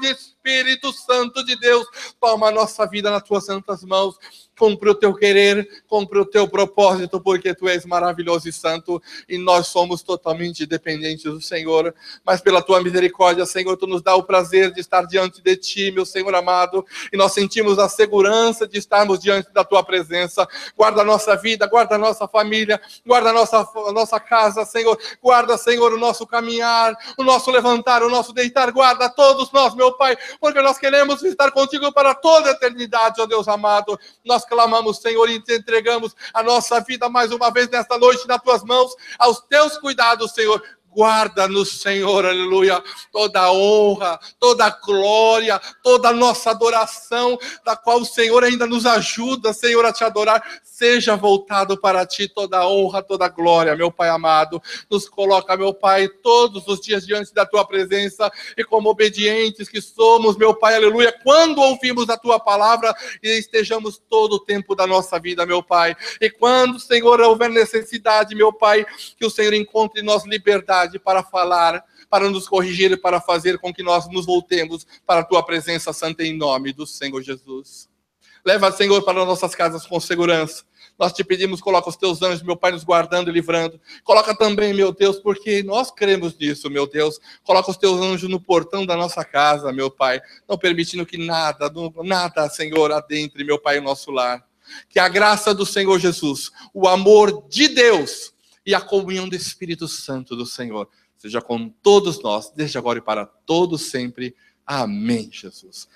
Espírito Santo de Deus, toma a nossa vida nas tuas santas mãos, cumpre o teu querer, cumpre o teu propósito, porque tu és maravilhoso e santo, e nós somos totalmente dependentes do Senhor, mas pela tua misericórdia, Senhor, tu nos dá o prazer de estar diante de ti, meu Senhor amado, e nós sentimos a segurança de estarmos diante da tua presença. Guarda a nossa vida, guarda a nossa família, guarda a nossa casa, Senhor, guarda, Senhor, o nosso caminhar, o nosso levantar, o nosso deitar, guarda todos nós, meu Pai, porque nós queremos estar contigo para toda a eternidade, ó Deus amado. Nós clamamos, Senhor, e te entregamos a nossa vida mais uma vez nesta noite nas tuas mãos, aos teus cuidados, Senhor. Guarda-nos, Senhor, aleluia, toda a honra, toda a glória, toda a nossa adoração, da qual o Senhor ainda nos ajuda, Senhor, a te adorar, seja voltado para ti toda a honra, toda a glória, meu Pai amado. Nos coloca, meu Pai, todos os dias diante da tua presença, e como obedientes que somos, meu Pai, aleluia, quando ouvimos a tua palavra, e estejamos todo o tempo da nossa vida, meu Pai, e quando, Senhor, houver necessidade, meu Pai, que o Senhor encontre em nós liberdade para falar, para nos corrigir e para fazer com que nós nos voltemos para a tua presença santa em nome do Senhor Jesus. Leva, Senhor, para nossas casas com segurança. Nós te pedimos, coloca os teus anjos, meu Pai, nos guardando e livrando. Coloca também, meu Deus, porque nós cremos nisso, meu Deus. Coloca os teus anjos no portão da nossa casa, meu Pai, não permitindo que nada, Senhor, adentre, meu Pai, o nosso lar. Que a graça do Senhor Jesus, o amor de Deus e a comunhão do Espírito Santo do Senhor seja com todos nós, desde agora e para todos sempre. Amém, Jesus.